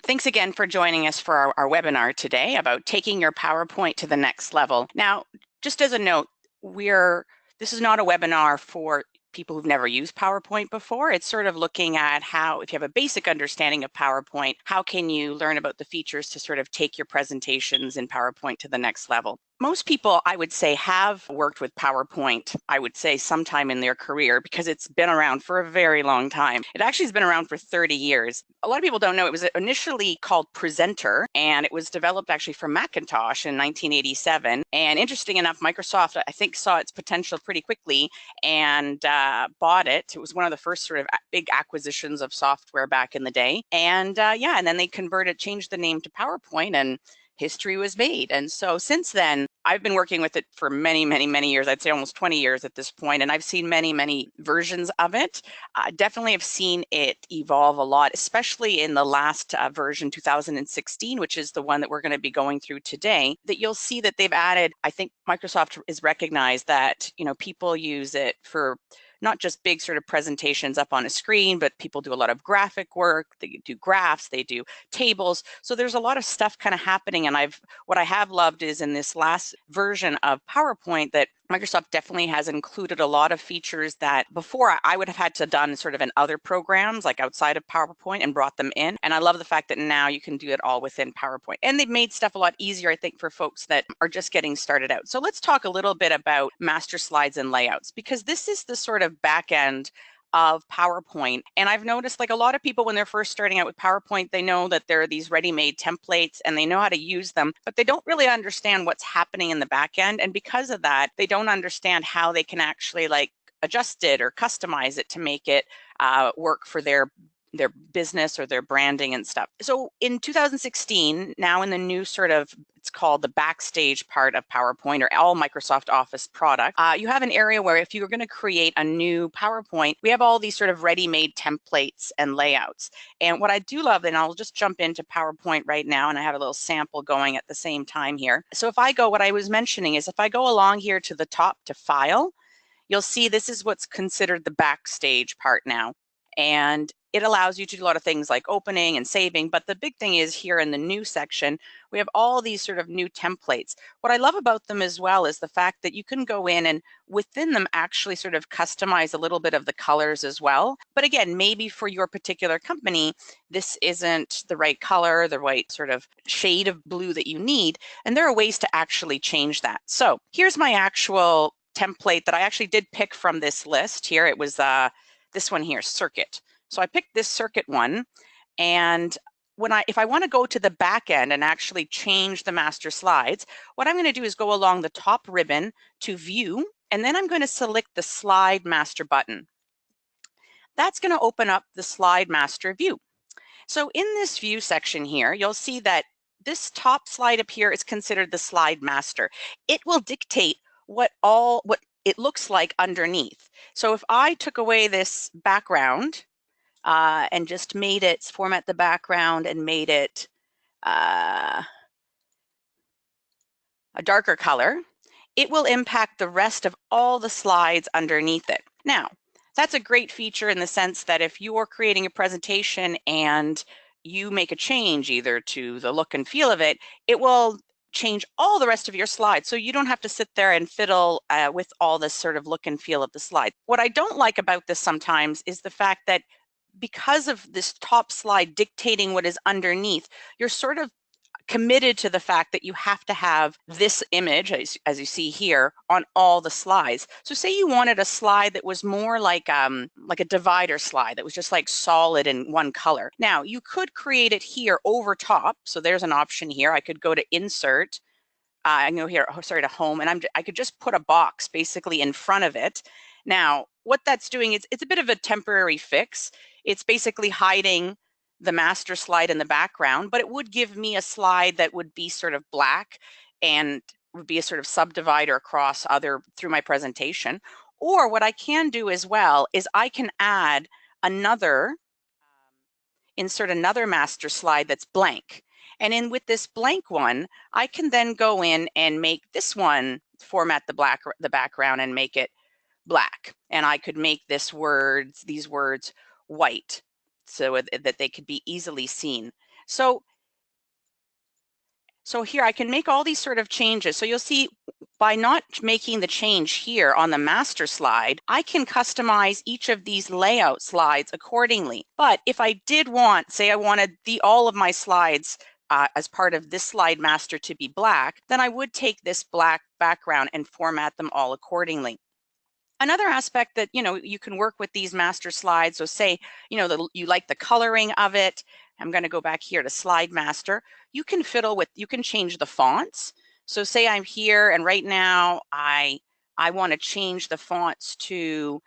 Thanks again for joining us for our webinar today about taking your PowerPoint to the next level. Now, just as a note, this is not a webinar for people who've never used PowerPoint before. It's sort of looking at how, if you have a basic understanding of PowerPoint, how can you learn about the features to sort of take your presentations in PowerPoint to the next level. Most people, I would say, have worked with PowerPoint, I would say, sometime in their career because it's been around for a very long time. It actually has been around for 30 years. A lot of people don't know it was initially called Presenter, and it was developed actually for Macintosh in 1987. And interesting enough, Microsoft, I think, saw its potential pretty quickly and bought it. It was one of the first sort of big acquisitions of software back in the day. And and then they changed the name to PowerPoint, and history was made. And so since then, I've been working with it for many, many, many years. I'd say almost 20 years at this point, and I've seen many, many versions of it. Definitely have seen it evolve a lot, especially in the last version, 2016, which is the one that we're going to be going through today, that you'll see that they've added, I think Microsoft is recognized that, people use it for not just big sort of presentations up on a screen, but people do a lot of graphic work, they do graphs, they do tables. So there's a lot of stuff kind of happening. And what I have loved is in this last version of PowerPoint that Microsoft definitely has included a lot of features that before I would have had to done sort of in other programs like outside of PowerPoint and brought them in. And I love the fact that now you can do it all within PowerPoint. And they've made stuff a lot easier, I think, for folks that are just getting started out. So let's talk a little bit about master slides and layouts, because this is the sort of back end of PowerPoint. And I've noticed like a lot of people when they're first starting out with PowerPoint, they know that there are these ready-made templates and they know how to use them, but they don't really understand what's happening in the back end. And because of that, they don't understand how they can actually like adjust it or customize it to make it work for their business or their branding and stuff. So in 2016, now in the new sort of, it's called the backstage part of PowerPoint or all Microsoft Office product, you have an area where if you're going to create a new PowerPoint, we have all these sort of ready-made templates and layouts. And what I do love, and I'll just jump into PowerPoint right now, and I have a little sample going at the same time here. So if I go, what I was mentioning is if I go along here to the top to File, you'll see this is what's considered the backstage part now. And it allows you to do a lot of things like opening and saving. But the big thing is here in the new section, we have all these sort of new templates. What I love about them as well is the fact that you can go in and within them actually sort of customize a little bit of the colors as well. But again, maybe for your particular company, this isn't the right color, the right sort of shade of blue that you need. And there are ways to actually change that. So here's my actual template that I actually did pick from this list here. It was this one here, circuit. So I picked this circuit one, and if I want to go to the back end and actually change the master slides, what I'm going to do is go along the top ribbon to view, and then I'm going to select the slide master button. That's going to open up the slide master view. So in this view section here, you'll see that this top slide up here is considered the slide master. It will dictate what it looks like underneath. So if I took away this background and just made it, format the background and made it a darker color, it will impact the rest of all the slides underneath it. Now, that's a great feature in the sense that if you're creating a presentation and you make a change either to the look and feel of it, it will change all the rest of your slides. So you don't have to sit there and fiddle with all this sort of look and feel of the slide. What I don't like about this sometimes is the fact that because of this top slide dictating what is underneath, you're sort of committed to the fact that you have to have this image, as you see here, on all the slides. So say you wanted a slide that was more like a divider slide that was just like solid in one color. Now, you could create it here over top. So there's an option here. I could go to Insert. I can go here, to Home, and I could just put a box basically in front of it. Now, what that's doing is it's a bit of a temporary fix. It's basically hiding the master slide in the background, but it would give me a slide that would be sort of black and would be a sort of subdivider across through my presentation. Or what I can do as well is I can add insert another master slide that's blank. And with this blank one, I can then go in and make this one, format the background and make it black. And I could make these words white so that they could be easily seen. So here I can make all these sort of changes. So you'll see by not making the change here on the master slide, I can customize each of these layout slides accordingly. But if I did want, say I wanted all of my slides as part of this slide master to be black, then I would take this black background and format them all accordingly. Another aspect that, you can work with these master slides. So say, you like the coloring of it. I'm going to go back here to slide master. You can change the fonts. So say I'm here and right now I want to change the fonts to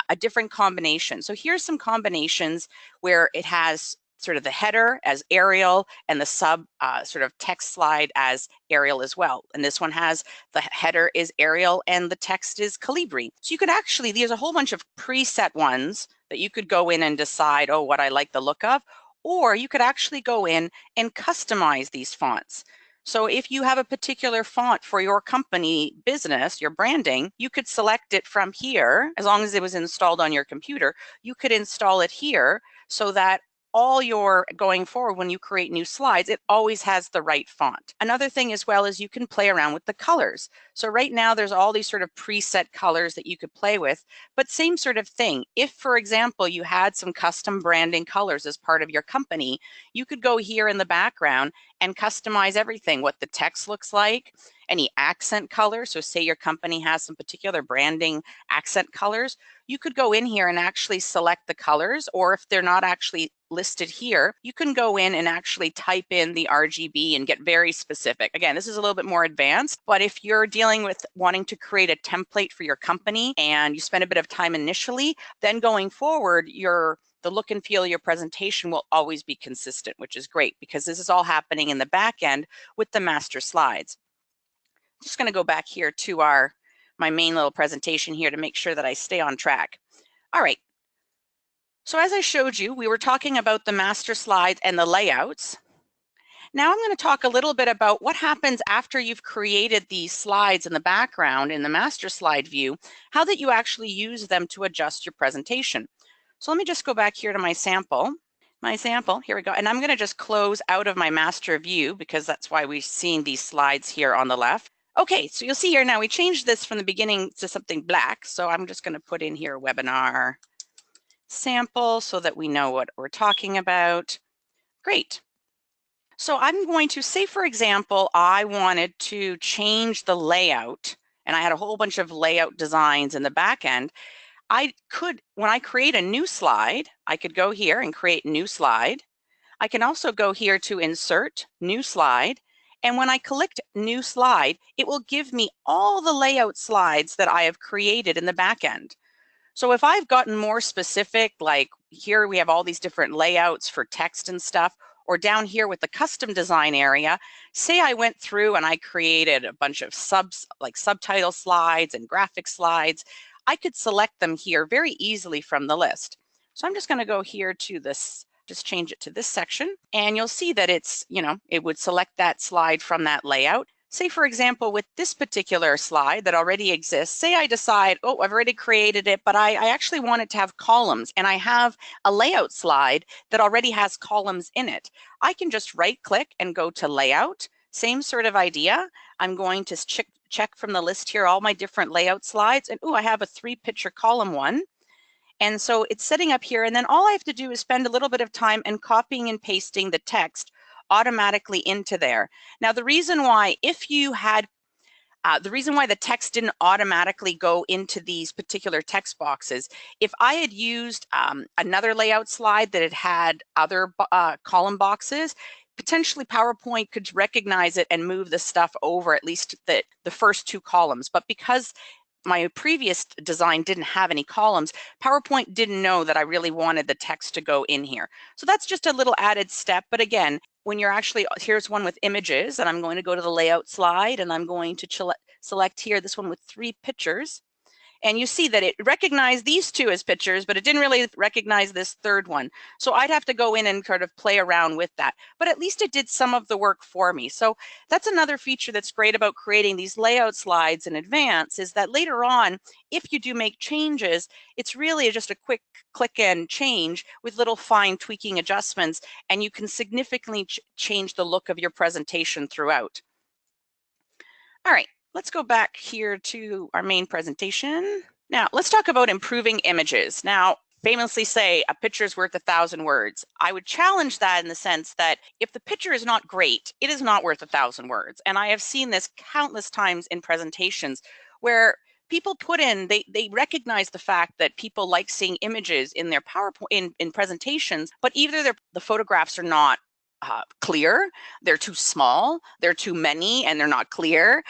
a different combination. So here's some combinations where it has sort of the header as Arial and the sub sort of text slide as Arial as well. And this one has the header is Arial and the text is Calibri. So you could actually, there's a whole bunch of preset ones that you could go in and decide, oh, what I like the look of, or you could actually go in and customize these fonts. So if you have a particular font for your company business, your branding, you could select it from here. As long as it was installed on your computer, you could install it here so that all your going forward, when you create new slides, it always has the right font. Another thing as well is you can play around with the colors. So right now there's all these sort of preset colors that you could play with, but same sort of thing. If, for example, you had some custom branding colors as part of your company, you could go here in the background and customize everything, what the text looks like, any accent colors. So say your company has some particular branding accent colors, you could go in here and actually select the colors, or if they're not actually listed here, you can go in and actually type in the RGB and get very specific. Again, this is a little bit more advanced, but if you're dealing with wanting to create a template for your company and you spend a bit of time initially, then going forward, the look and feel of your presentation will always be consistent, which is great because this is all happening in the back end with the master slides. I'm just going to go back here to my main little presentation here to make sure that I stay on track. All right. So as I showed you, we were talking about the master slides and the layouts. Now I'm going to talk a little bit about what happens after you've created these slides in the background in the master slide view, how that you actually use them to adjust your presentation. So let me just go back here to my sample. Here we go. And I'm going to just close out of my master view because that's why we've seen these slides here on the left. Okay, so you'll see here now we changed this from the beginning to something black. So I'm just going to put in here webinar sample so that we know what we're talking about. Great. So I'm going to say, for example, I wanted to change the layout and I had a whole bunch of layout designs in the back end. I could, when I create a new slide, I could go here and create new slide. I can also go here to insert new slide. And when I click new slide, it will give me all the layout slides that I have created in the back end. So if I've gotten more specific, like here we have all these different layouts for text and stuff, or down here with the custom design area, say I went through and I created a bunch of subtitle slides and graphic slides, I could select them here very easily from the list. So I'm just going to go here to this, just change it to this section, and you'll see that it's, it would select that slide from that layout. Say, for example, with this particular slide that already exists, say I decide, oh, I've already created it, but I actually want it to have columns, and I have a layout slide that already has columns in it. I can just right-click and go to Layout. Same sort of idea. I'm going to check from the list here all my different layout slides, and I have a 3-picture column one. And so it's setting up here, and then all I have to do is spend a little bit of time and copying and pasting the text automatically into there. Now, the reason why, the reason why the text didn't automatically go into these particular text boxes, if I had used another layout slide that had other column boxes, potentially PowerPoint could recognize it and move the stuff over at least the first 2 columns. But because my previous design didn't have any columns, PowerPoint didn't know that I really wanted the text to go in here. So that's just a little added step. But again, when you're actually, here's one with images, and I'm going to go to the layout slide, and I'm going to select here this one with 3 pictures. And you see that it recognized these two as pictures, but it didn't really recognize this third one. So I'd have to go in and sort of play around with that. But at least it did some of the work for me. So that's another feature that's great about creating these layout slides in advance, is that later on, if you do make changes, it's really just a quick click and change with little fine tweaking adjustments, and you can significantly change the look of your presentation throughout. All right, let's go back here to our main presentation. Now, let's talk about improving images. Now, famously say a picture is worth 1,000 words. I would challenge that in the sense that if the picture is not great, it is not worth 1,000 words. And I have seen this countless times in presentations where people put in, they recognize the fact that people like seeing images in their PowerPoint in presentations, but either the photographs are not clear, they're too small, they're too many, and they're not clear,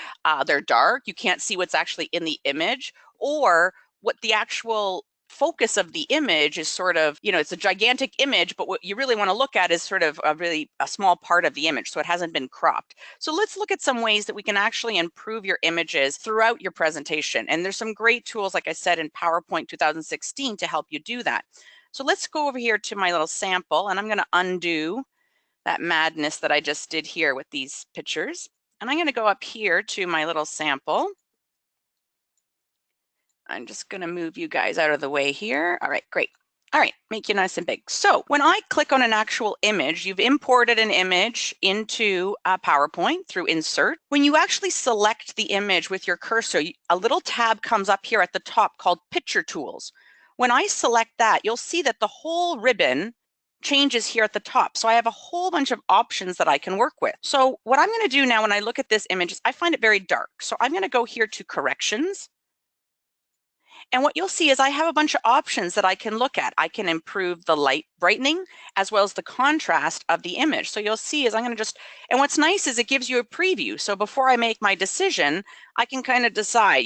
they're dark, you can't see what's actually in the image, or what the actual focus of the image is sort of, it's a gigantic image, but what you really want to look at is sort of a small part of the image, so it hasn't been cropped. So let's look at some ways that we can actually improve your images throughout your presentation. And there's some great tools, like I said, in PowerPoint 2016 to help you do that. So let's go over here to my little sample, and I'm going to undo that madness that I just did here with these pictures. And I'm going to go up here to my little sample. I'm just going to move you guys out of the way here. All right, great. All right, make you nice and big. So when I click on an actual image, you've imported an image into PowerPoint through Insert. When you actually select the image with your cursor, a little tab comes up here at the top called Picture Tools. When I select that, you'll see that the whole ribbon changes here at the top. So I have a whole bunch of options that I can work with. So what I'm going to do now when I look at this image is I find it very dark. So I'm going to go here to Corrections. And what you'll see is I have a bunch of options that I can look at. I can improve the light brightening as well as the contrast of the image. So you'll see is I'm going to and what's nice is it gives you a preview. So before I make my decision, I can kind of decide,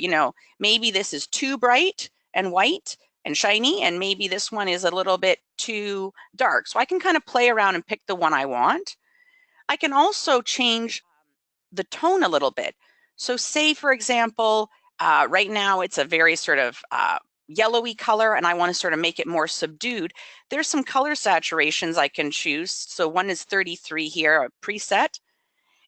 maybe this is too bright and white and shiny, and maybe this one is a little bit too dark. So I can kind of play around and pick the one I want. I can also change the tone a little bit. So say, for example, right now it's a very sort of yellowy color, and I want to sort of make it more subdued. There's some color saturations I can choose. So one is 33 here, a preset.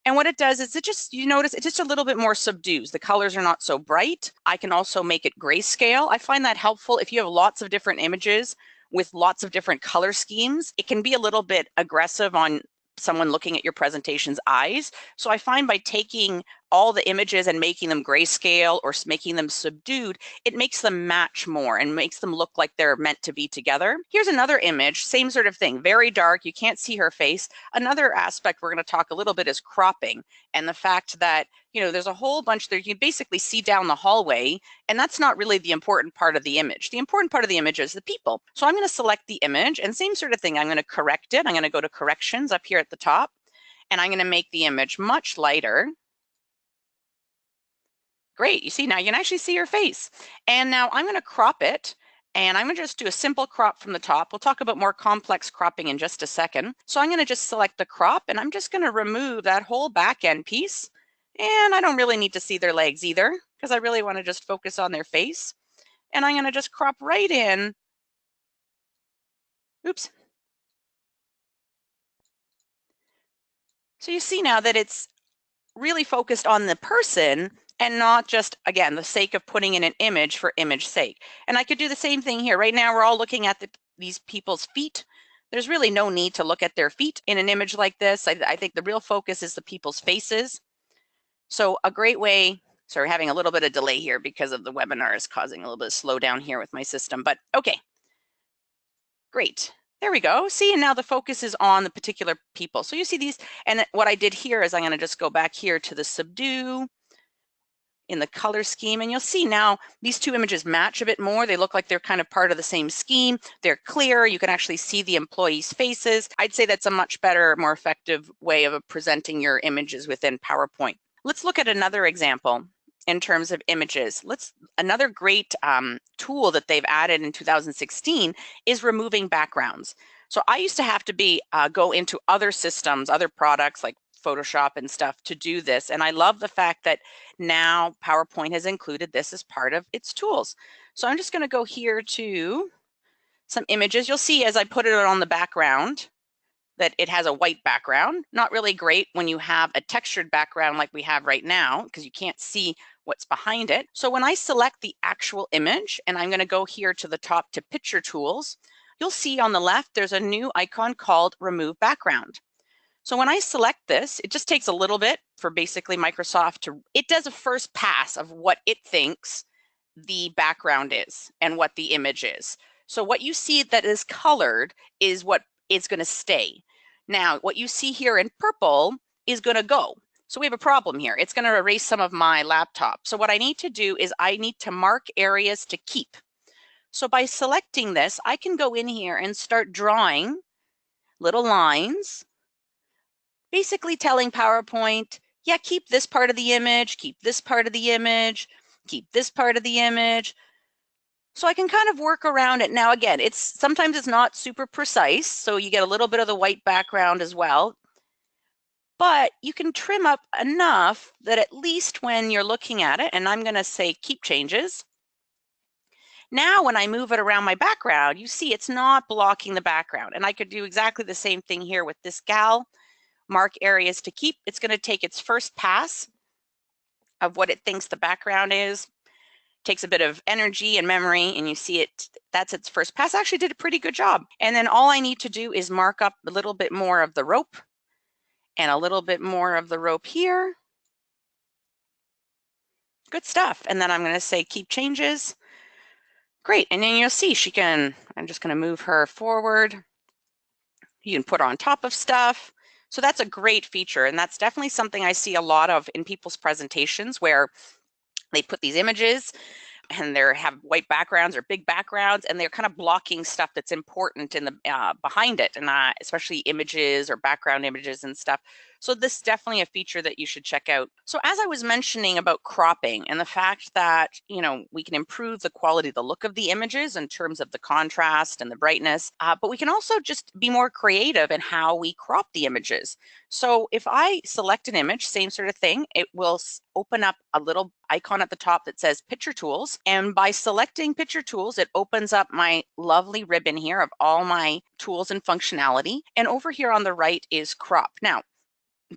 And what it does is you notice it's just a little bit more subdued. The colors are not so bright. I can also make it grayscale. I find that helpful if you have lots of different images with lots of different color schemes. It can be a little bit aggressive on someone looking at your presentation's eyes. So I find by taking all the images and making them grayscale or making them subdued, it makes them match more and makes them look like they're meant to be together. Here's another image, same sort of thing, very dark, you can't see her face. Another aspect we're going to talk a little bit is cropping, and the fact that, there's a whole bunch there. You can basically see down the hallway, and that's not really the important part of the image. The important part of the image is the people. So I'm going to select the image, and same sort of thing, I'm going to correct it. I'm going to go to Corrections up here at the top, and I'm going to make the image much lighter. Great, you see, now you can actually see your face. And now I'm going to crop it, and I'm going to just do a simple crop from the top. We'll talk about more complex cropping in just a second. So I'm going to just select the crop, and I'm just going to remove that whole back end piece. And I don't really need to see their legs either, because I really want to just focus on their face. And I'm going to just crop right in. Oops. So you see now that it's really focused on the person and not just, again, the sake of putting in an image for image sake. And I could do the same thing here. Right now, we're all looking at these people's feet. There's really no need to look at their feet in an image like this. I think the real focus is the people's faces. So a great way, sorry, having a little bit of delay here because of the webinar is causing a little bit of slowdown here with my system, but okay, great. There we go. See, and now the focus is on the particular people. So you see these, and what I did here is I'm going to just go back here to the subdue in the color scheme, and you'll see now these two images match a bit more. They look like they're kind of part of the same scheme. They're clear. You can actually see the employees' faces. I'd say that's a much better, more effective way of presenting your images within PowerPoint. Let's look at another example in terms of images. Another great tool that they've added in 2016 is removing backgrounds. So I used to have to go into other systems, other products like Photoshop and stuff to do this. And I love the fact that now PowerPoint has included this as part of its tools. So I'm just going to go here to some images. You'll see as I put it on the background that it has a white background. Not really great when you have a textured background like we have right now, because you can't see what's behind it. So when I select the actual image, and I'm going to go here to the top to Picture Tools, you'll see on the left there's a new icon called Remove Background. So when I select this, it just takes a little bit for basically Microsoft to, it does a first pass of what it thinks the background is and what the image is. So what you see that is colored is what is going to stay. Now, what you see here in purple is going to go. So we have a problem here. It's going to erase some of my laptop. So what I need to do is I need to mark areas to keep. So by selecting this, I can go in here and start drawing little lines, basically telling PowerPoint, yeah, keep this part of the image, keep this part of the image, keep this part of the image. So I can kind of work around it. Now, again, sometimes it's not super precise, so you get a little bit of the white background as well. But you can trim up enough that at least when you're looking at it, and I'm going to say keep changes. Now, when I move it around my background, you see it's not blocking the background. And I could do exactly the same thing here with this gal. Mark areas to keep. It's going to take its first pass of what it thinks the background is. Takes a bit of energy and memory, and you see it, that's its first pass. Actually did a pretty good job. And then all I need to do is mark up a little bit more of the rope and a little bit more of the rope here. Good stuff. And then I'm going to say keep changes. Great. And then you'll see I'm just going to move her forward. You can put her on top of stuff. So that's a great feature. And that's definitely something I see a lot of in people's presentations where they put these images and they have white backgrounds or big backgrounds, and they're kind of blocking stuff that's important in the behind it, and especially images or background images and stuff. So this is definitely a feature that you should check out. So as I was mentioning about cropping and the fact that, we can improve the quality, the look of the images in terms of the contrast and the brightness, but we can also just be more creative in how we crop the images. So if I select an image, same sort of thing, it will open up a little icon at the top that says Picture Tools. And by selecting Picture Tools, it opens up my lovely ribbon here of all my tools and functionality. And over here on the right is Crop. Now,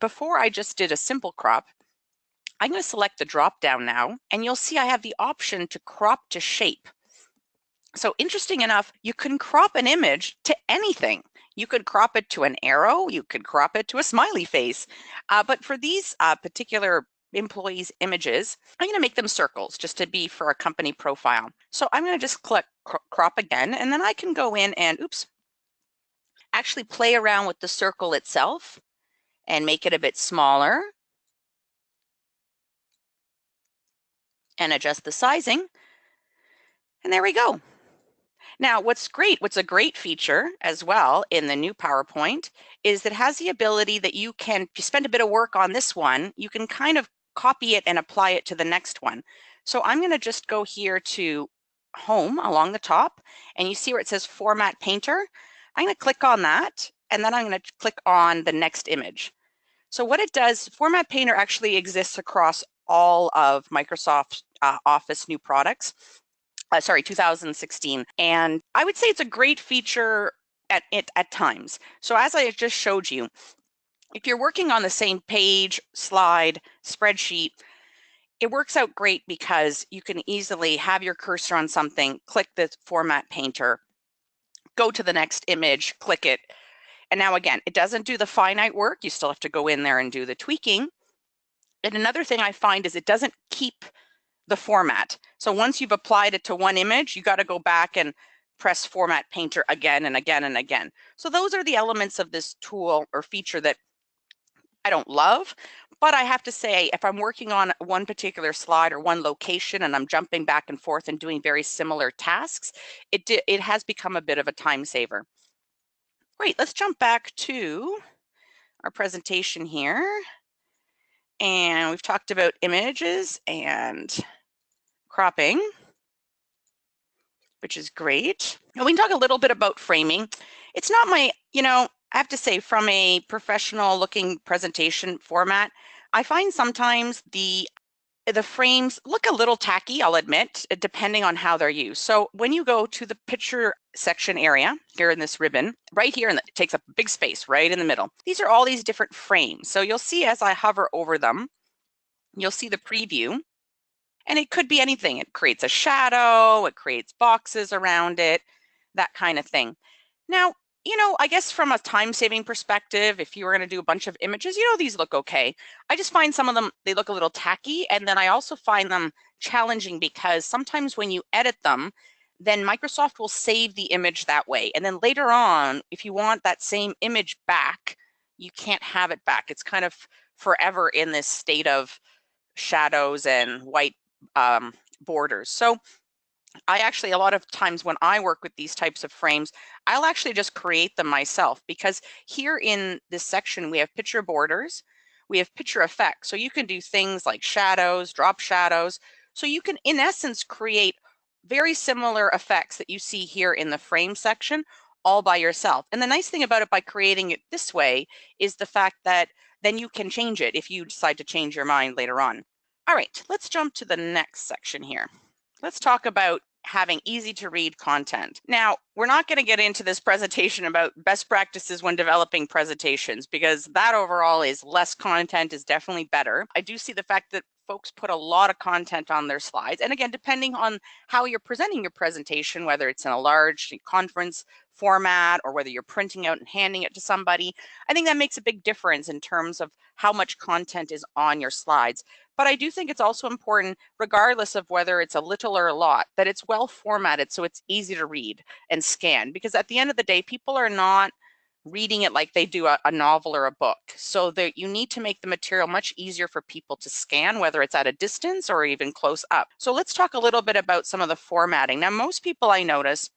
before I just did a simple crop, I'm going to select the drop down now, and you'll see I have the option to crop to shape. So interesting enough, you can crop an image to anything. You could crop it to an arrow, you could crop it to a smiley face. But for these particular employees' images, I'm going to make them circles just to be for a company profile. So I'm going to just click crop again, and then I can go in and, actually play around with the circle itself and make it a bit smaller and adjust the sizing. And there we go. Now, what's a great feature as well in the new PowerPoint is that it has the ability that you can, if you spend a bit of work on this one, you can kind of copy it and apply it to the next one. So I'm going to just go here to Home along the top, and you see where it says Format Painter. I'm going to click on that, and then I'm going to click on the next image. So what it does, Format Painter actually exists across all of Microsoft Office new products. 2016. And I would say it's a great feature at times. So as I just showed you, if you're working on the same page, slide, spreadsheet, it works out great because you can easily have your cursor on something, click the Format Painter, go to the next image, click it. And now again, it doesn't do the finite work. You still have to go in there and do the tweaking. And another thing I find is it doesn't keep the format. So once you've applied it to one image, you got to go back and press Format Painter again and again and again. So those are the elements of this tool or feature that I don't love, but I have to say, if I'm working on one particular slide or one location and I'm jumping back and forth and doing very similar tasks, it has become a bit of a time saver. Great, let's jump back to our presentation here. And we've talked about images and cropping, which is great. And we can talk a little bit about framing. It's not my, I have to say, from a professional looking presentation format, I find sometimes the frames look a little tacky, I'll admit, depending on how they're used. So when you go to the picture section area here in this ribbon, right here, it takes up a big space right in the middle. These are all these different frames. So you'll see as I hover over them, you'll see the preview, and it could be anything. It creates a shadow, it creates boxes around it, that kind of thing. Now, I guess from a time-saving perspective, if you were going to do a bunch of images, these look okay. I just find some of them, they look a little tacky. And then I also find them challenging because sometimes when you edit them, then Microsoft will save the image that way. And then later on, if you want that same image back, you can't have it back. It's kind of forever in this state of shadows and white borders. So I actually, a lot of times when I work with these types of frames, I'll actually just create them myself, because here in this section, we have picture borders, we have picture effects. So you can do things like shadows, drop shadows. So you can, in essence, create very similar effects that you see here in the frame section all by yourself. And the nice thing about it by creating it this way is the fact that then you can change it if you decide to change your mind later on. All right, let's jump to the next section here. Let's talk about having easy to read content. Now, we're not going to get into this presentation about best practices when developing presentations, because that overall is less content is definitely better. I do see the fact that folks put a lot of content on their slides. And again, depending on how you're presenting your presentation, whether it's in a large conference format or whether you're printing out and handing it to somebody, I think that makes a big difference in terms of how much content is on your slides. But I do think it's also important, regardless of whether it's a little or a lot, that it's well formatted so it's easy to read and scan. Because at the end of the day, people are not reading it like they do a novel or a book. So that you need to make the material much easier for people to scan, whether it's at a distance or even close up. So let's talk a little bit about some of the formatting. Now, most people I notice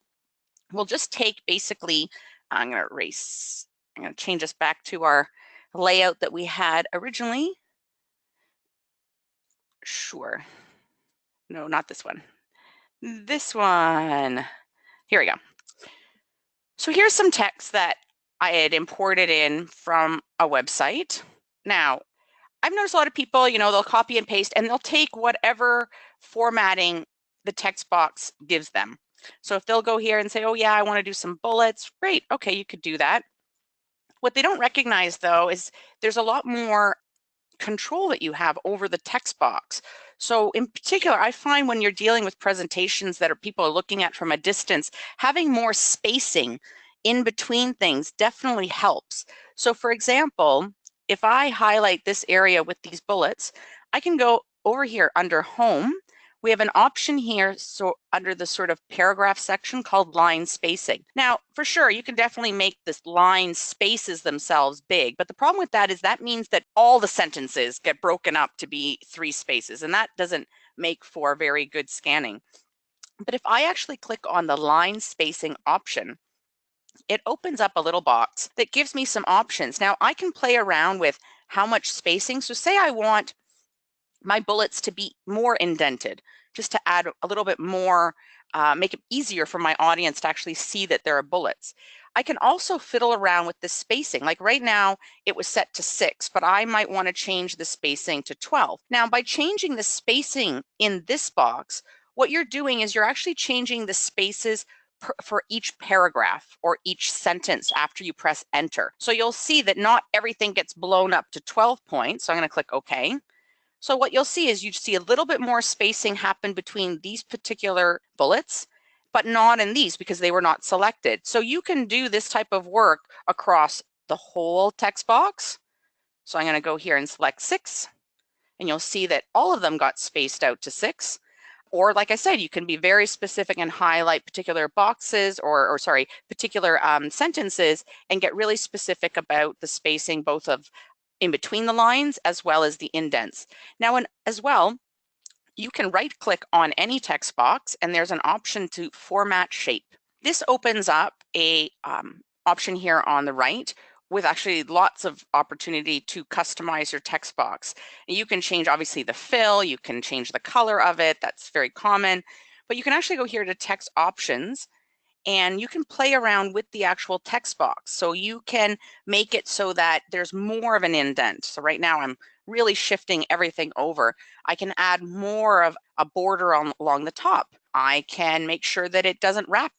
will just take basically, I'm going to change us back to our layout that we had originally. Sure. No, not this one. This one. Here we go. So here's some text that I had imported in from a website. Now, I've noticed a lot of people, they'll copy and paste and they'll take whatever formatting the text box gives them. So if they'll go here and say, oh yeah, I want to do some bullets, great, okay, you could do that. What they don't recognize though is there's a lot more control that you have over the text box. So in particular, I find when you're dealing with presentations that people are looking at from a distance, having more spacing in between things definitely helps. So for example, if I highlight this area with these bullets, I can go over here under Home. We have an option here, so under the sort of paragraph section called line spacing. Now, for sure, you can definitely make this line spaces themselves big, but the problem with that is that means that all the sentences get broken up to be 3 spaces, and that doesn't make for very good scanning. But if I actually click on the line spacing option, it opens up a little box that gives me some options. Now, I can play around with how much spacing. So say I want my bullets to be more indented, just to add a little bit more, make it easier for my audience to actually see that there are bullets. I can also fiddle around with the spacing. Like right now, it was set to 6, but I might want to change the spacing to 12. Now, by changing the spacing in this box, what you're doing is you're actually changing the spaces for each paragraph or each sentence after you press enter. So you'll see that not everything gets blown up to 12 points. So I'm going to click OK. So what you'll see is you see a little bit more spacing happen between these particular bullets, but not in these because they were not selected. So you can do this type of work across the whole text box. So I'm going to go here and select 6, and you'll see that all of them got spaced out to 6. Or like I said, you can be very specific and highlight particular boxes or particular sentences and get really specific about the spacing, both of in between the lines as well as the indents. Now, as well, you can right click on any text box and there's an option to format shape. This opens up a option here on the right with actually lots of opportunity to customize your text box. You can change obviously the fill, you can change the color of it, that's very common, but you can actually go here to text options and you can play around with the actual text box. So you can make it so that there's more of an indent. So right now I'm really shifting everything over. I can add more of a border along the top. I can make sure that it doesn't wrap.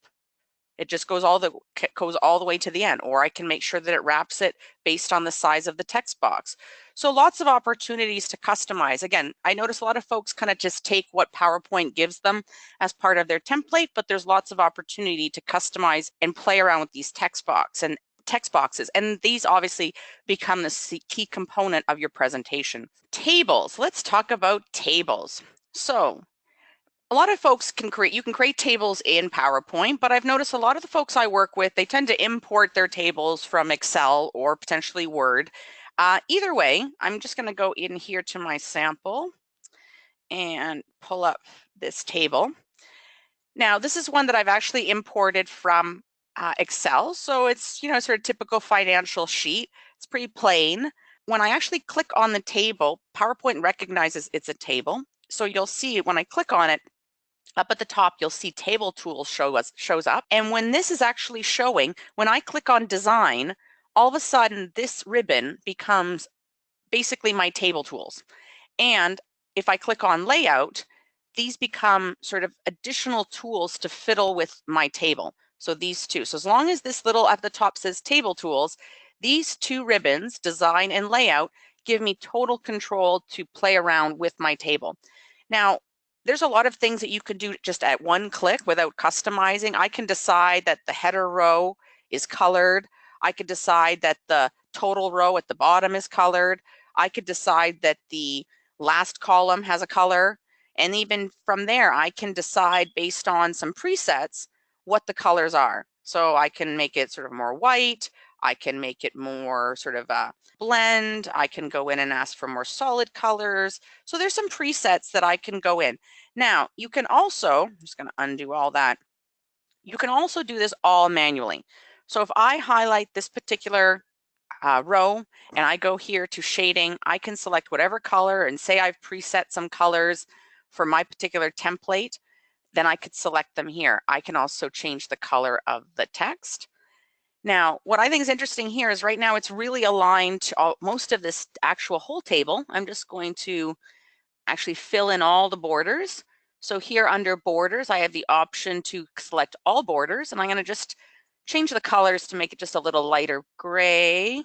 It just goes all the way to the end, or I can make sure that it wraps it based on the size of the text box. So lots of opportunities to customize. Again, I notice a lot of folks kind of just take what PowerPoint gives them as part of their template, but there's lots of opportunity to customize and play around with these text boxes, and these obviously become the key component of your presentation. Tables. Let's talk about tables. So a lot of folks you can create tables in PowerPoint, but I've noticed a lot of the folks I work with, they tend to import their tables from Excel or potentially Word. Either way, I'm just going to go in here to my sample and pull up this table. Now, this is one that I've actually imported from Excel. So it's, sort of typical financial sheet. It's pretty plain. When I actually click on the table, PowerPoint recognizes it's a table. So you'll see when I click on it, up at the top, you'll see Table Tools shows up. And when this is actually showing, when I click on Design, all of a sudden this ribbon becomes basically my Table Tools. And if I click on Layout, these become sort of additional tools to fiddle with my table. So these two. So as long as this little at the top says Table Tools, these two ribbons, Design and Layout, give me total control to play around with my table. Now, there's a lot of things that you could do just at one click without customizing. I can decide that the header row is colored. I could decide that the total row at the bottom is colored. I could decide that the last column has a color. And even from there, I can decide based on some presets what the colors are. So I can make it sort of more white. I can make it more sort of a blend. I can go in and ask for more solid colors. So there's some presets that I can go in. Now, you can also, I'm just going to undo all that. You can also do this all manually. So if I highlight this particular row and I go here to shading, I can select whatever color and say I've preset some colors for my particular template, then I could select them here. I can also change the color of the text. Now, what I think is interesting here is right now it's really aligned to most of this actual whole table. I'm just going to actually fill in all the borders. So here under borders, I have the option to select all borders, and I'm going to just change the colors to make it just a little lighter gray.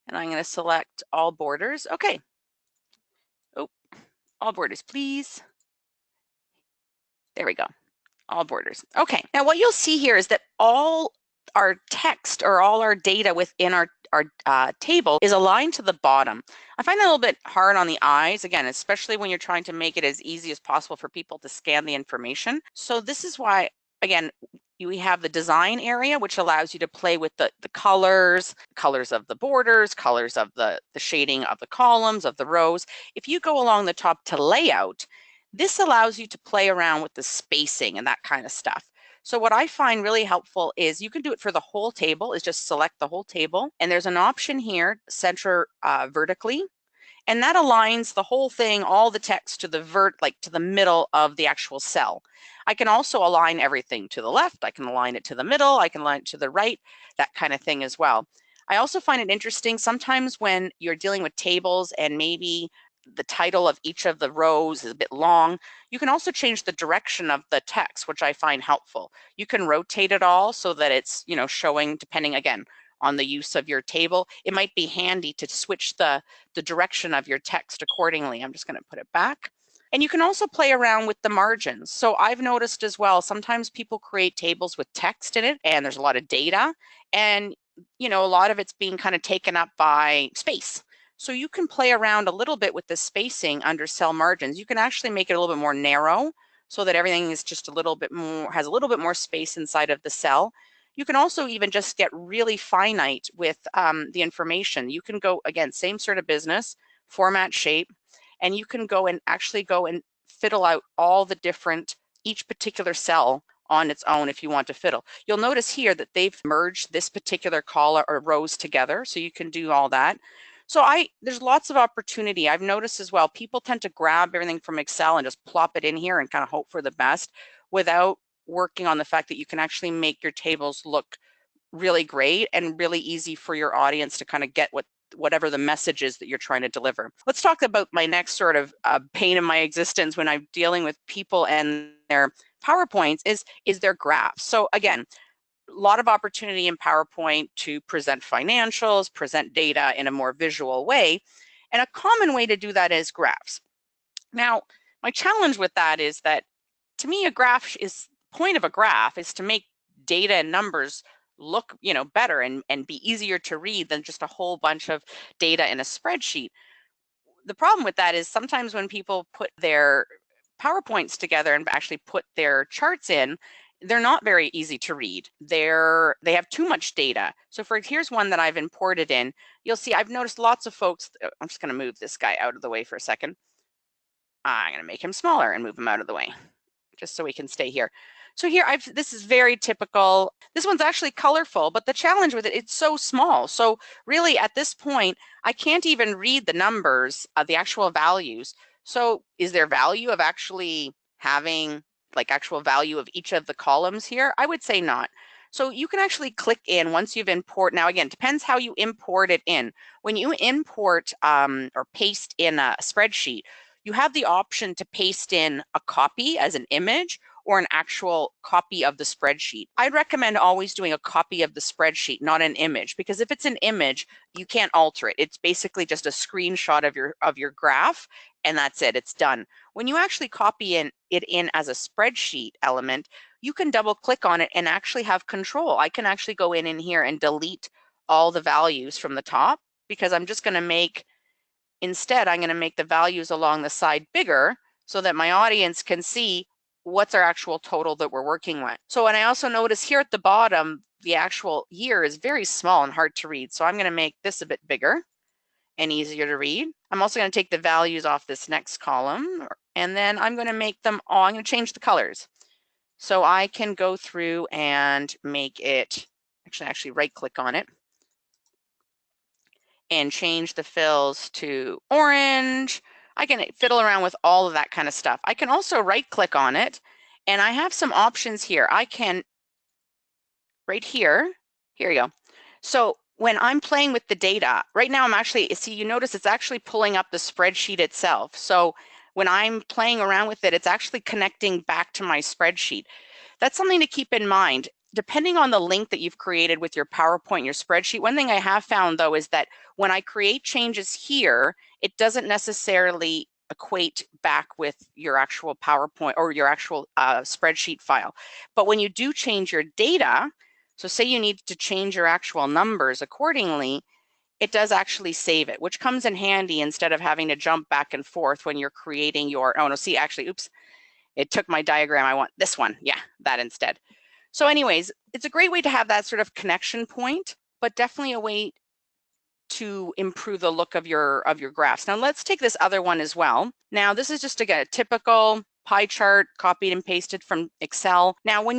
And I'm going to select all borders. Okay. Oh, all borders, please. There we go. All borders. Okay. Now what you'll see here is that all our text or all our data within our table is aligned to the bottom. I find that a little bit hard on the eyes, again, especially when you're trying to make it as easy as possible for people to scan the information. So this is why, again, we have the design area, which allows you to play with the colors of the borders, colors of the shading of the columns, of the rows. If you go along the top to layout, this allows you to play around with the spacing and that kind of stuff. So what I find really helpful is you can do it for the whole table, is just select the whole table. And there's an option here, center vertically. And that aligns the whole thing, all the text to the middle of the actual cell. I can also align everything to the left. I can align it to the middle. I can align it to the right, that kind of thing as well. I also find it interesting sometimes when you're dealing with tables and maybe the title of each of the rows is a bit long, you can also change the direction of the text, which I find helpful. You can rotate it all so that it's, showing, depending again on the use of your table. It might be handy to switch the direction of your text accordingly. I'm just going to put it back. And you can also play around with the margins. So I've noticed as well, sometimes people create tables with text in it and there's a lot of data, and a lot of it's being kind of taken up by space. So you can play around a little bit with the spacing under cell margins. You can actually make it a little bit more narrow so that everything is just a little bit more, has a little bit more space inside of the cell. You can also even just get really finite with the information. You can go, again, same sort of business, format shape, and you can go and actually go and fiddle out all the different, each particular cell on its own if you want to fiddle. You'll notice here that they've merged this particular column or rows together, so you can do all that. So there's lots of opportunity. I've noticed as well, people tend to grab everything from Excel and just plop it in here and kind of hope for the best without working on the fact that you can actually make your tables look really great and really easy for your audience to kind of get whatever the message is that you're trying to deliver. Let's talk about my next sort of pain in my existence when I'm dealing with people and their PowerPoints is their graphs. So again, a lot of opportunity in PowerPoint to present financials, present data in a more visual way. And a common way to do that is graphs. Now, my challenge with that is that to me, point of a graph is to make data and numbers look, better and be easier to read than just a whole bunch of data in a spreadsheet. The problem with that is sometimes when people put their PowerPoints together and actually put their charts in, they're not very easy to read. They have too much data. So here's one that I've imported in. You'll see I've noticed lots of folks, I'm just going to move this guy out of the way for a second. I'm going to make him smaller and move him out of the way, just so we can stay here. So here, this is very typical. This one's actually colorful, but the challenge with it's so small. So really at this point, I can't even read the numbers of the actual values. So is there value of actually having actual value of each of the columns here? I would say not. So you can actually click in once you've import. Now again, depends how you import it in. When you import or paste in a spreadsheet, you have the option to paste in a copy as an image or an actual copy of the spreadsheet. I'd recommend always doing a copy of the spreadsheet, not an image, because if it's an image, you can't alter it. It's basically just a screenshot of your graph, and that's it, it's done. When you actually copy it in as a spreadsheet element, you can double click on it and actually have control. I can actually go in here and delete all the values from the top, because I'm just gonna make Instead, I'm going to make the values along the side bigger so that my audience can see what's our actual total that we're working with. So, and I also notice here at the bottom, the actual year is very small and hard to read. So I'm going to make this a bit bigger and easier to read. I'm also going to take the values off this next column, and then I'm going to make them all, I'm going to change the colors. So I can go through and make it, actually right click on it, and change the fills to orange. I can fiddle around with all of that kind of stuff. I can also right click on it, and I have some options here. I can, right here you go. So when I'm playing with the data, right now you notice it's actually pulling up the spreadsheet itself. So when I'm playing around with it, it's actually connecting back to my spreadsheet. That's something to keep in mind. Depending on the link that you've created with your PowerPoint, your spreadsheet, one thing I have found though is that when I create changes here, it doesn't necessarily equate back with your actual PowerPoint or your actual spreadsheet file. But when you do change your data, so say you need to change your actual numbers accordingly, it does actually save it, which comes in handy instead of having to jump back and forth when you're creating your, oh no, see, actually, oops, it took my diagram. I want this one. Yeah, that instead. So anyways, it's a great way to have that sort of connection point, but definitely a way to improve the look of your graphs. Now let's take this other one as well. Now this is just a typical pie chart copied and pasted from Excel. Now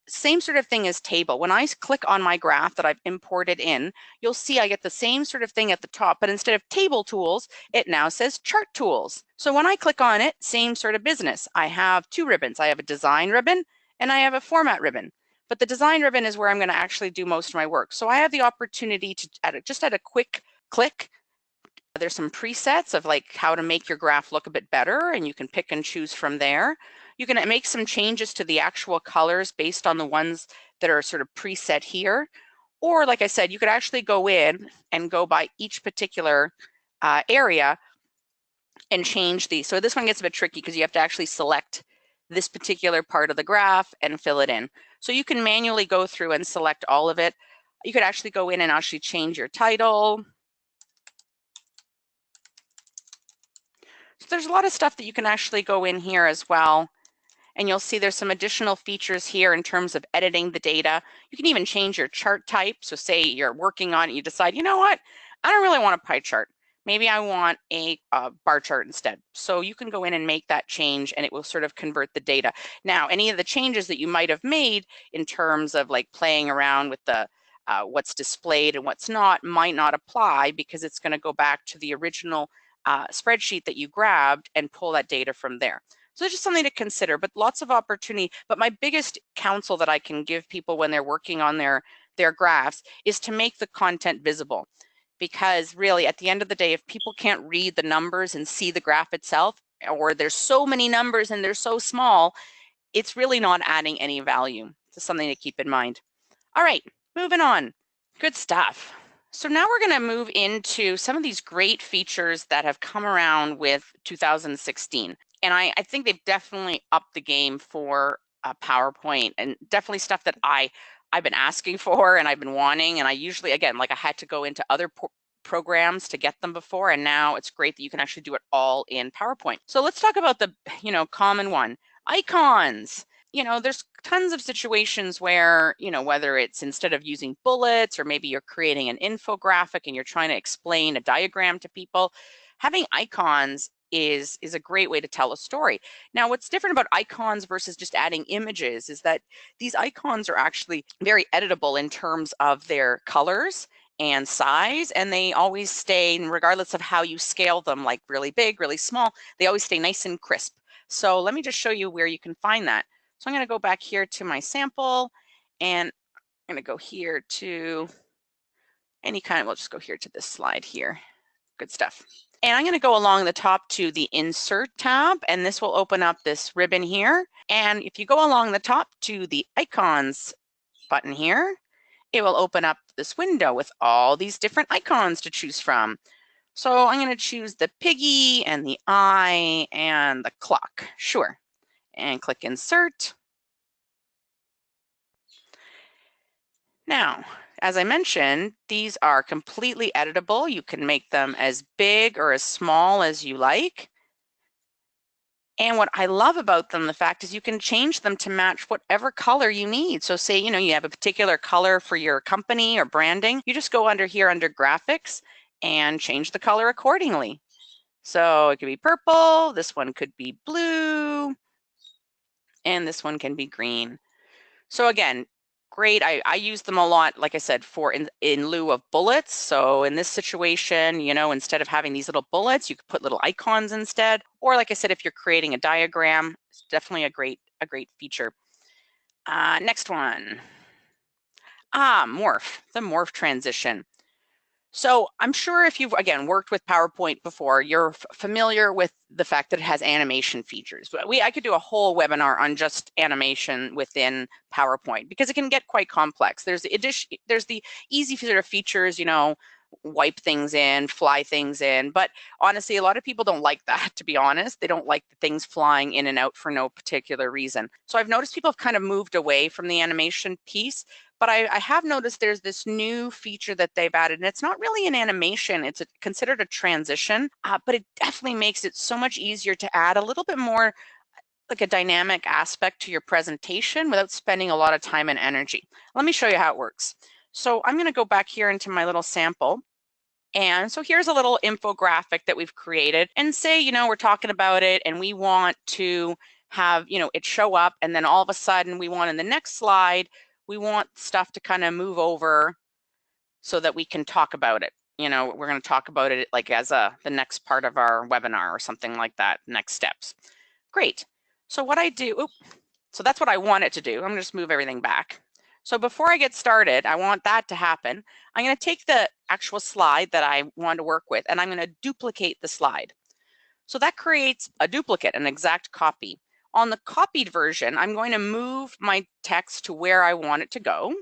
same sort of thing as table. When I click on my graph that I've imported in, you'll see I get the same sort of thing at the top, but instead of table tools, it now says chart tools. So when I click on it, same sort of business. I have two ribbons. I have a design ribbon and I have a format ribbon. But the design ribbon is where I'm going to actually do most of my work. So I have the opportunity to, just at a quick click, there's some presets of how to make your graph look a bit better, and you can pick and choose from there. You can make some changes to the actual colors based on the ones that are sort of preset here. Or like I said, you could actually go in and go by each particular area and change these. So this one gets a bit tricky because you have to actually select this particular part of the graph and fill it in. So you can manually go through and select all of it. You could actually go in and actually change your title. So there's a lot of stuff that you can actually go in here as well. And you'll see there's some additional features here in terms of editing the data. You can even change your chart type. So say you're working on it, you decide, you know what, I don't really want a pie chart. Maybe I want a bar chart instead. So you can go in and make that change and it will sort of convert the data. Now, any of the changes that you might have made in terms of playing around with the what's displayed and what's not might not apply because it's going to go back to the original spreadsheet that you grabbed and pull that data from there. So it's just something to consider, but lots of opportunity. But my biggest counsel that I can give people when they're working on their graphs is to make the content visible. Because really, at the end of the day, if people can't read the numbers and see the graph itself, or there's so many numbers and they're so small, it's really not adding any value. So something to keep in mind. All right, moving on. Good stuff. So now we're going to move into some of these great features that have come around with 2016. And I think they've definitely upped the game for PowerPoint, and definitely stuff that I've been asking for and I've been wanting. And I usually, again, like I had to go into other programs to get them before, and now it's great that you can actually do it all in PowerPoint. So let's talk about the common one, icons. There's tons of situations where, whether it's instead of using bullets, or maybe you're creating an infographic and you're trying to explain a diagram to people, having icons is a great way to tell a story. Now, what's different about icons versus just adding images is that these icons are actually very editable in terms of their colors and size, and they always stay, regardless of how you scale them, like really big, really small, they always stay nice and crisp. So let me just show you where you can find that. So I'm going to go back here to my sample, and I'm going to go here to we'll just go here to this slide here. Good stuff. And I'm going to go along the top to the Insert tab, and this will open up this ribbon here. And if you go along the top to the Icons button here, it will open up this window with all these different icons to choose from. So I'm going to choose the piggy and the eye and the clock. Sure. And click Insert. Now, as I mentioned, these are completely editable. You can make them as big or as small as you like. And what I love about them, the fact is you can change them to match whatever color you need. So say, you have a particular color for your company or branding, you just go under here under graphics and change the color accordingly. So it could be purple, this one could be blue, and this one can be green. So again, great. I use them a lot, like I said, for in lieu of bullets. So in this situation, instead of having these little bullets, you could put little icons instead. Or like I said, if you're creating a diagram, it's definitely a great feature. Next one. Morph, the morph transition. So I'm sure if you've, again, worked with PowerPoint before, you're familiar with the fact that it has animation features. But I could do a whole webinar on just animation within PowerPoint because it can get quite complex. There's the easy sort of features, wipe things in, fly things in. But honestly, a lot of people don't like that, to be honest. They don't like the things flying in and out for no particular reason. So I've noticed people have kind of moved away from the animation piece. But I have noticed there's this new feature that they've added, and it's not really an animation, it's considered a transition, but it definitely makes it so much easier to add a little bit more like a dynamic aspect to your presentation without spending a lot of time and energy. Let me show you how it works. So I'm going to go back here into my little sample. And so here's a little infographic that we've created, and say, we're talking about it and we want to have, it show up, and then all of a sudden we want in the next slide, we want stuff to kind of move over so that we can talk about it. We're going to talk about it like as the next part of our webinar or something like that, next steps. Great. So what I do, so that's what I want it to do. I'm going to just move everything back. So before I get started, I want that to happen. I'm going to take the actual slide that I want to work with, and I'm going to duplicate the slide. So that creates a duplicate, an exact copy. On the copied version, I'm going to move my text to where I want it to go.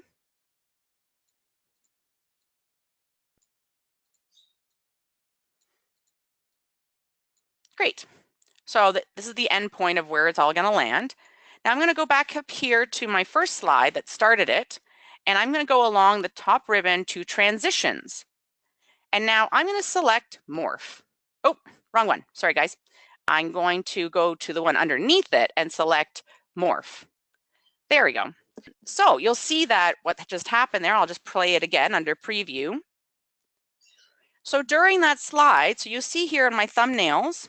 Great. So this is the end point of where it's all going to land. Now I'm going to go back up here to my first slide that started it, and I'm going to go along the top ribbon to transitions. And now I'm going to select morph. Oh, wrong one. Sorry, guys. I'm going to go to the one underneath it and select morph. There we go. So you'll see that what just happened there, I'll just play it again under preview. So during that slide, so you'll see here in my thumbnails,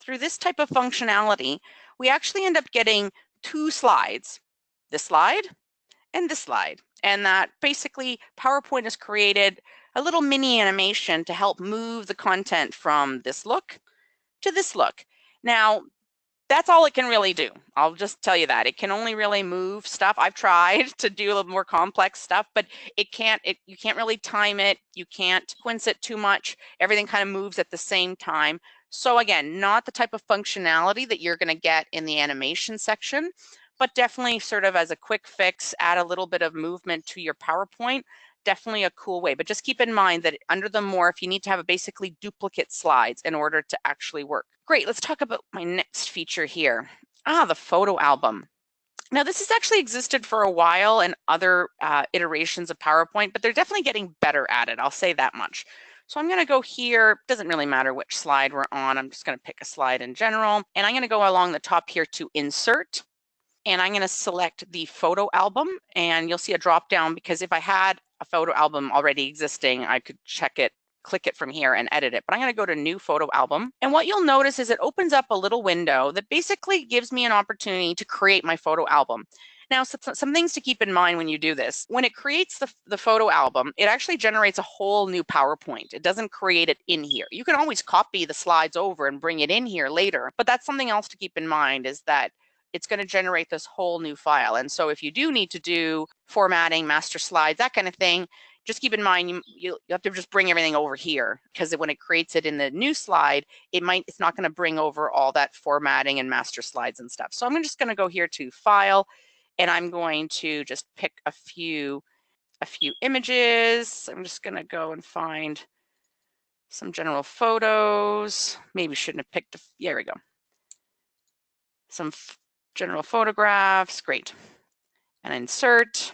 through this type of functionality, we actually end up getting two slides, this slide and this slide. And that basically PowerPoint has created a little mini animation to help move the content from this look to this look. Now, That's all it can really do. I'll just tell you that. It can only really move stuff. I've tried to do a little more complex stuff, but you can't really time it. You can't sequence it too much. Everything kind of moves at the same time. So again, not the type of functionality that you're going to get in the animation section, but definitely sort of as a quick fix, add a little bit of movement to your PowerPoint. Definitely a cool way, but just keep in mind that under the morph, you need to have basically duplicate slides in order to actually work. Great, let's talk about my next feature here. The photo album. Now this has actually existed for a while in other iterations of PowerPoint, but they're definitely getting better at it, I'll say that much. So I'm gonna go here, doesn't really matter which slide we're on, I'm just gonna pick a slide in general, and I'm gonna go along the top here to insert, and I'm gonna select the photo album, and you'll see a drop down because if I had a photo album already existing, I could check it, click it from here and edit it. But I'm gonna go to new photo album. And what you'll notice is it opens up a little window that basically gives me an opportunity to create my photo album. Now, some things to keep in mind when you do this. When it creates the photo album, it actually generates a whole new PowerPoint. It doesn't create it in here. You can always copy the slides over and bring it in here later, but that's something else to keep in mind is that it's going to generate this whole new file. And so if you do need to do formatting, master slides, that kind of thing, just keep in mind you have to just bring everything over here because when it creates it in the new slide, it's not going to bring over all that formatting and master slides and stuff. So I'm just going to go here to File, and I'm going to just pick a few images. I'm just going to go and find some general photos. Maybe shouldn't have picked. There we go. Some general photographs, great. And insert.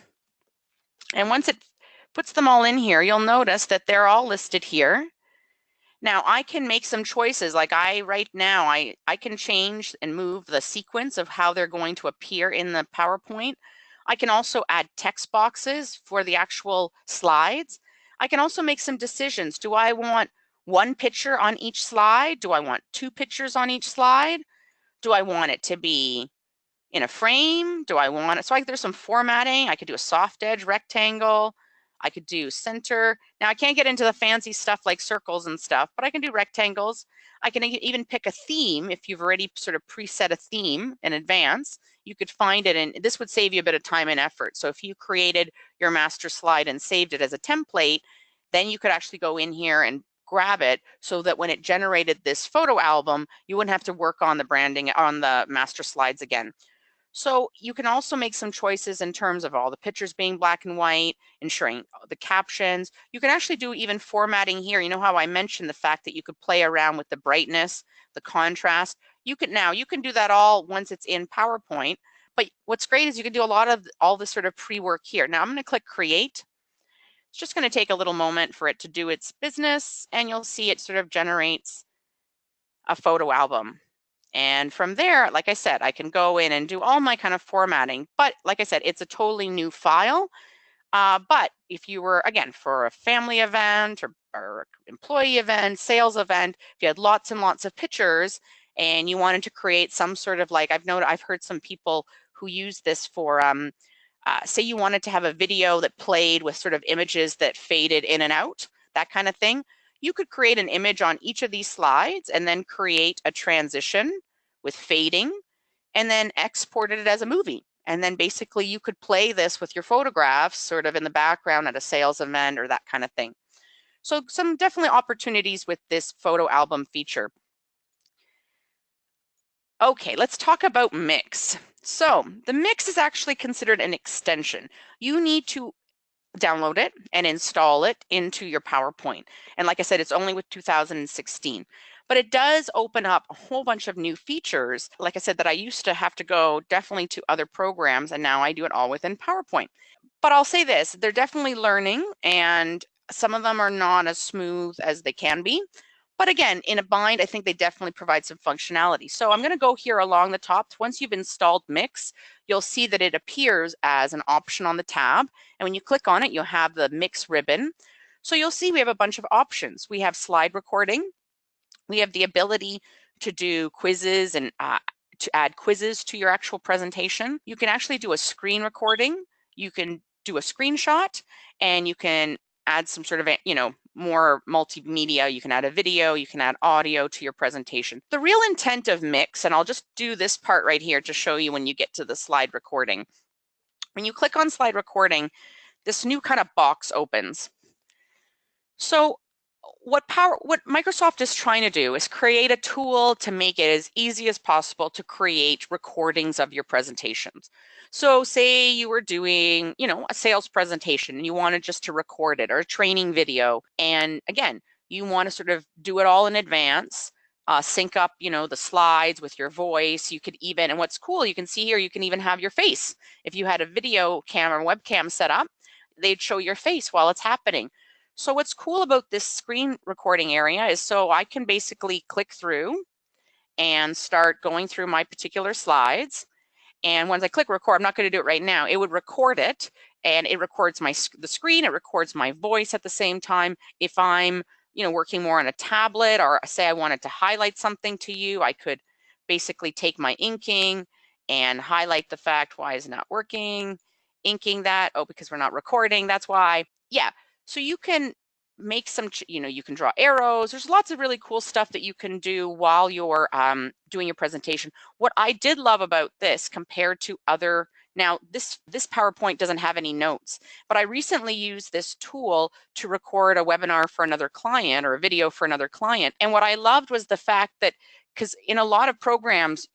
And once it puts them all in here, you'll notice that they're all listed here. Now I can make some choices, like right now, I can change and move the sequence of how they're going to appear in the PowerPoint. I can also add text boxes for the actual slides. I can also make some decisions. Do I want one picture on each slide? Do I want 2 pictures on each slide? Do I want it to be in a frame? Do I want it? So there's some formatting. I could do a soft edge rectangle. I could do center. Now I can't get into the fancy stuff like circles and stuff, but I can do rectangles. I can even pick a theme. If you've already sort of preset a theme in advance, you could find it, and this would save you a bit of time and effort. So if you created your master slide and saved it as a template, then you could actually go in here and grab it so that when it generated this photo album, you wouldn't have to work on the branding on the master slides again. So you can also make some choices in terms of all the pictures being black and white, ensuring the captions. You can actually do even formatting here. You know how I mentioned the fact that you could play around with the brightness, the contrast. You can do that all once it's in PowerPoint. But what's great is you can do a lot of all this sort of pre-work here. Now I'm going to click Create. It's just going to take a little moment for it to do its business, and you'll see it sort of generates a photo album. And from there, like I said, I can go in and do all my kind of formatting. But like I said, it's a totally new file. But if you were, again, for a family event or employee event, sales event, if you had lots and lots of pictures and you wanted to create some sort of I've heard some people who use this for, say you wanted to have a video that played with sort of images that faded in and out, that kind of thing. You could create an image on each of these slides and then create a transition with fading and then export it as a movie. And then basically you could play this with your photographs sort of in the background at a sales event or that kind of thing. So some definitely opportunities with this photo album feature. Okay, let's talk about Mix. So the Mix is actually considered an extension. You need to download it and install it into your PowerPoint. And like I said, it's only with 2016. But it does open up a whole bunch of new features, like I said, that I used to have to go definitely to other programs, and now I do it all within PowerPoint. But I'll say this, they're definitely learning, and some of them are not as smooth as they can be. But again, in a bind, I think they definitely provide some functionality. So I'm going to go here along the top. Once you've installed Mix, you'll see that it appears as an option on the tab. And when you click on it, you'll have the Mix ribbon. So you'll see we have a bunch of options. We have slide recording. We have the ability to do quizzes and to add quizzes to your actual presentation. You can actually do a screen recording. You can do a screenshot, and you can add some sort of, more multimedia. You can add a video, you can add audio to your presentation. The real intent of Mix, and I'll just do this part right here to show you when you get to the slide recording. When you click on slide recording, this new kind of box opens. So what Microsoft is trying to do is create a tool to make it as easy as possible to create recordings of your presentations. So say you were doing, a sales presentation and you wanted just to record it, or a training video. And again, you want to sort of do it all in advance, sync up, the slides with your voice. You could even, and what's cool, you can see here, you can even have your face. If you had a video camera, webcam set up, they'd show your face while it's happening. So what's cool about this screen recording area is so I can basically click through and start going through my particular slides. And once I click record, I'm not going to do it right now, it would record it, and it records the screen, it records my voice at the same time. If I'm, working more on a tablet, or say I wanted to highlight something to you, I could basically take my inking and highlight the fact, why is it not working? Inking that, oh, because we're not recording, that's why. Yeah, so you can make some, you can draw arrows. There's lots of really cool stuff that you can do while you're doing your presentation. What I did love about this compared to other, now this PowerPoint doesn't have any notes, but I recently used this tool to record a webinar for another client, or a video for another client. And what I loved was the fact that, because in a lot of programs,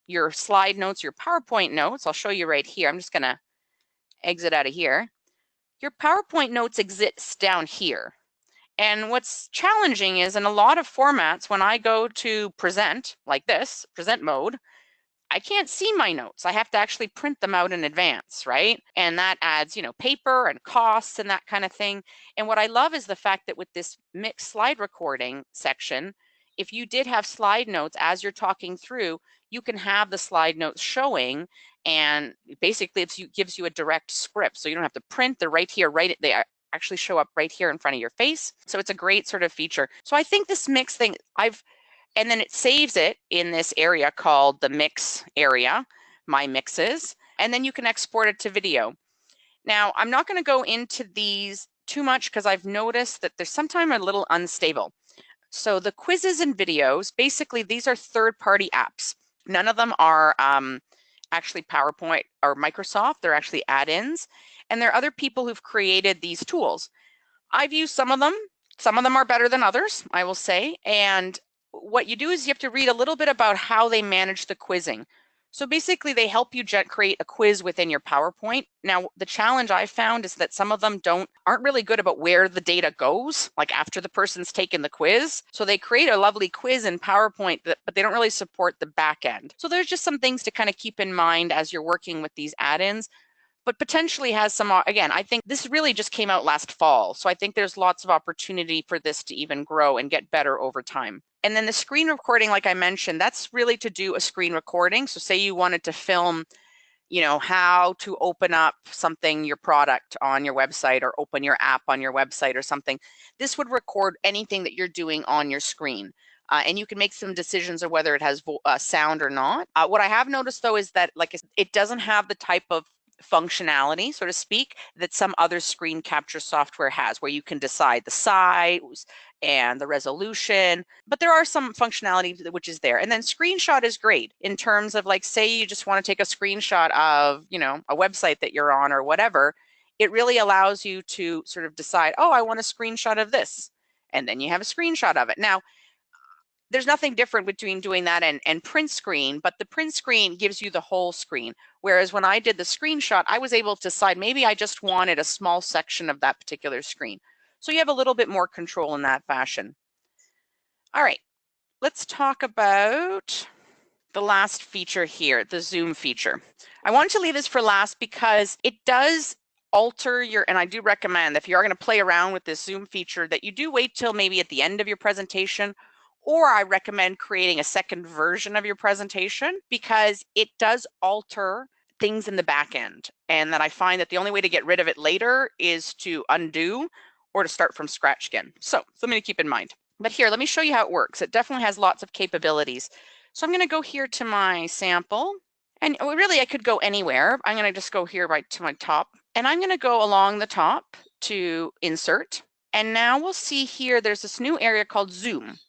your slide notes, your PowerPoint notes, I'll show you right here. I'm just gonna exit out of here. Your PowerPoint notes exist down here. And what's challenging is, in a lot of formats, when I go to present, like this, present mode, I can't see my notes. I have to actually print them out in advance, right? And that adds, paper and costs and that kind of thing. And what I love is the fact that with this mixed slide recording section, if you did have slide notes as you're talking through, you can have the slide notes showing, and basically it gives you a direct script. So you don't have to print, they're right here, they actually show up right here in front of your face. So it's a great sort of feature. So I think this mix thing, and then it saves it in this area called the mix area, my mixes, and then you can export it to video. Now, I'm not going to go into these too much because I've noticed that they're sometimes a little unstable. So the quizzes and videos, basically these are third-party apps. None of them are actually PowerPoint or Microsoft, they're actually add-ins. And there are other people who've created these tools. I've used some of them. Some of them are better than others, I will say. And what you do is you have to read a little bit about how they manage the quizzing. So basically they help you create a quiz within your PowerPoint. Now, the challenge I found is that some of them aren't really good about where the data goes, like after the person's taken the quiz. So they create a lovely quiz in PowerPoint, but they don't really support the back end. So there's just some things to kind of keep in mind as you're working with these add-ins, but potentially has some, again, I think this really just came out last fall. So I think there's lots of opportunity for this to even grow and get better over time. And then the screen recording, like I mentioned, that's really to do a screen recording. So say you wanted to film, how to open up something, your product on your website, or open your app on your website or something. This would record anything that you're doing on your screen. And you can make some decisions of whether it has sound or not. What I have noticed though is that, like, it doesn't have the type of functionality, so to speak, that some other screen capture software has, where you can decide the size and the resolution, but there are some functionality which is there. And then screenshot is great in terms of, like, say you just want to take a screenshot of, a website that you're on or whatever. It really allows you to sort of decide, oh, I want a screenshot of this, and then you have a screenshot of it. Now, there's nothing different between doing that and print screen, but the print screen gives you the whole screen. Whereas when I did the screenshot, I was able to decide maybe I just wanted a small section of that particular screen. So you have a little bit more control in that fashion. All right, let's talk about the last feature here, the zoom feature. I wanted to leave this for last because it does alter your, and I do recommend if you are going to play around with this zoom feature, that you do wait till maybe at the end of your presentation, or I recommend creating a second version of your presentation, because it does alter things in the back end. And that I find that the only way to get rid of it later is to undo or to start from scratch again. So something to keep in mind. But here, let me show you how it works. It definitely has lots of capabilities. So I'm going to go here to my sample, and really I could go anywhere. I'm going to just go here right to my top, and I'm going to go along the top to insert. And now we'll see here, there's this new area called zoom.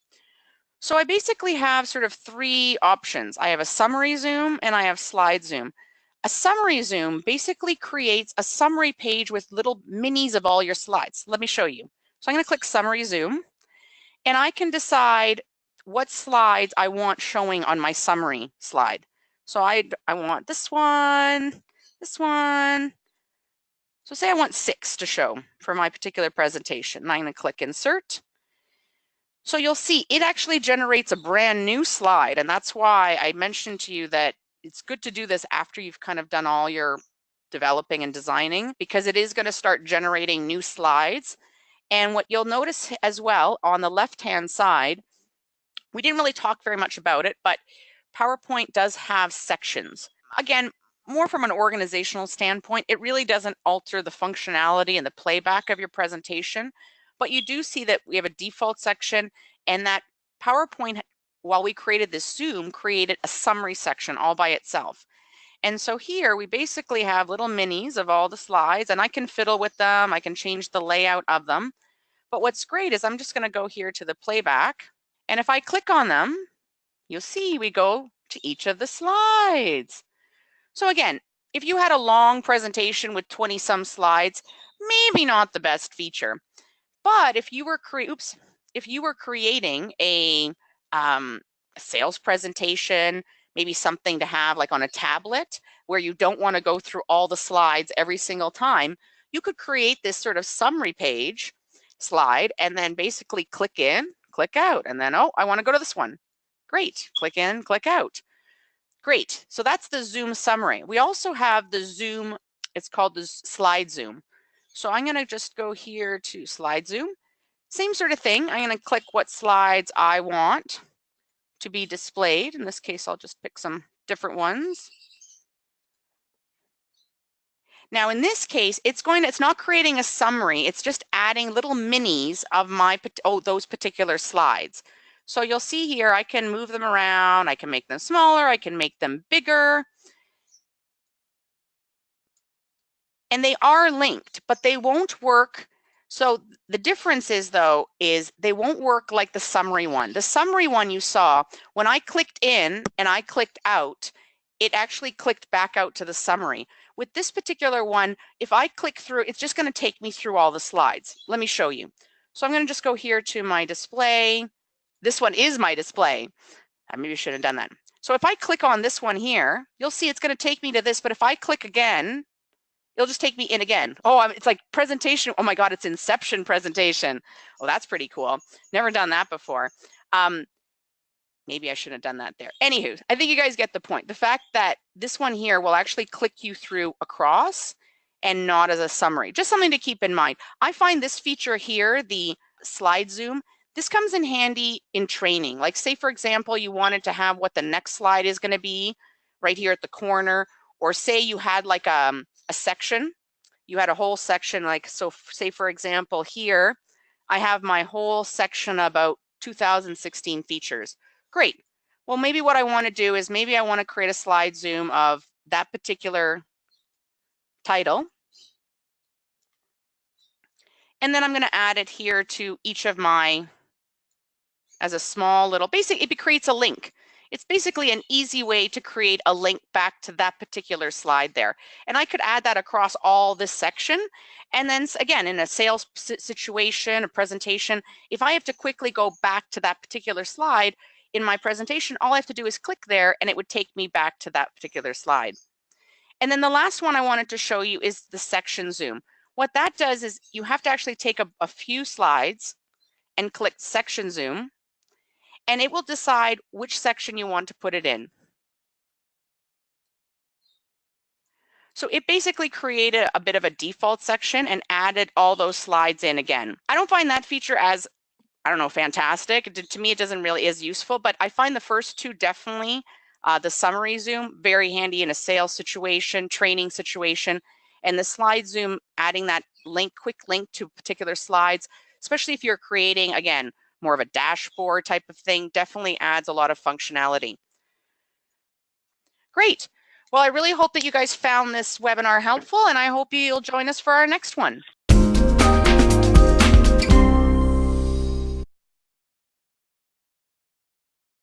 So I basically have sort of three options. I have a summary zoom and I have slide zoom. A summary zoom basically creates a summary page with little minis of all your slides. Let me show you. So I'm going to click summary zoom, and I can decide what slides I want showing on my summary slide. So I want this one. So say I want 6 to show for my particular presentation. And I'm going to click insert. So you'll see it actually generates a brand new slide. And that's why I mentioned to you that it's good to do this after you've kind of done all your developing and designing, because it is going to start generating new slides. And what you'll notice as well on the left-hand side, we didn't really talk very much about it, but PowerPoint does have sections. Again, more from an organizational standpoint, it really doesn't alter the functionality and the playback of your presentation, but you do see that we have a default section, and that PowerPoint, while we created this Zoom, created a summary section all by itself. And so here we basically have little minis of all the slides, and I can fiddle with them, I can change the layout of them. But what's great is I'm just going to go here to the playback, and if I click on them, you'll see we go to each of the slides. So again, if you had a long presentation with 20 some slides, maybe not the best feature. But if you were creating a sales presentation, maybe something to have like on a tablet where you don't want to go through all the slides every single time, you could create this sort of summary page slide and then basically click in, click out, and then, oh, I want to go to this one. Great, click in, click out. Great, so that's the Zoom summary. We also have the Zoom, it's called the slide zoom. So I'm going to just go here to slide zoom. Same sort of thing. I'm going to click what slides I want to be displayed. In this case, I'll just pick some different ones. Now, in this case, it's not creating a summary. It's just adding little minis of those particular slides. So you'll see here, I can move them around. I can make them smaller. I can make them bigger. And they are linked, but they won't work. So the difference is, though, is they won't work like the summary one. The summary one you saw, when I clicked in and I clicked out, it actually clicked back out to the summary. With this particular one, if I click through, it's just going to take me through all the slides. Let me show you. So I'm going to just go here to my display. This one is my display. I maybe should have done that. So if I click on this one here, you'll see it's going to take me to this, but if I click again, it'll just take me in again. Oh, it's like presentation. Oh my God, it's Inception presentation. Well, that's pretty cool. Never done that before. Maybe I shouldn't have done that there. Anywho, I think you guys get the point. The fact that this one here will actually click you through across and not as a summary. Just something to keep in mind. I find this feature here, the slide zoom, this comes in handy in training. Like say, for example, you wanted to have what the next slide is going to be right here at the corner, or say you had like a section, you had a whole section, like, so say for example here, I have my whole section about 2016 features. Great. Well, maybe what I want to do is maybe I want to create a slide zoom of that particular title. And then I'm going to add it here to each of my, as a small little, basically it creates a link. It's basically an easy way to create a link back to that particular slide there. And I could add that across all this section. And then again, in a sales situation, a presentation, if I have to quickly go back to that particular slide in my presentation, all I have to do is click there and it would take me back to that particular slide. And then the last one I wanted to show you is the section zoom. What that does is you have to actually take a few slides and click section zoom, and it will decide which section you want to put it in. So it basically created a bit of a default section and added all those slides in again. I don't find that feature as, I don't know, fantastic. To me, it doesn't really is useful, but I find the first two definitely, the summary zoom, very handy in a sales situation, training situation, and the slide zoom, adding that link, quick link to particular slides, especially if you're creating, again, more of a dashboard type of thing, definitely adds a lot of functionality. Great. Well, I really hope that you guys found this webinar helpful, and I hope you'll join us for our next one.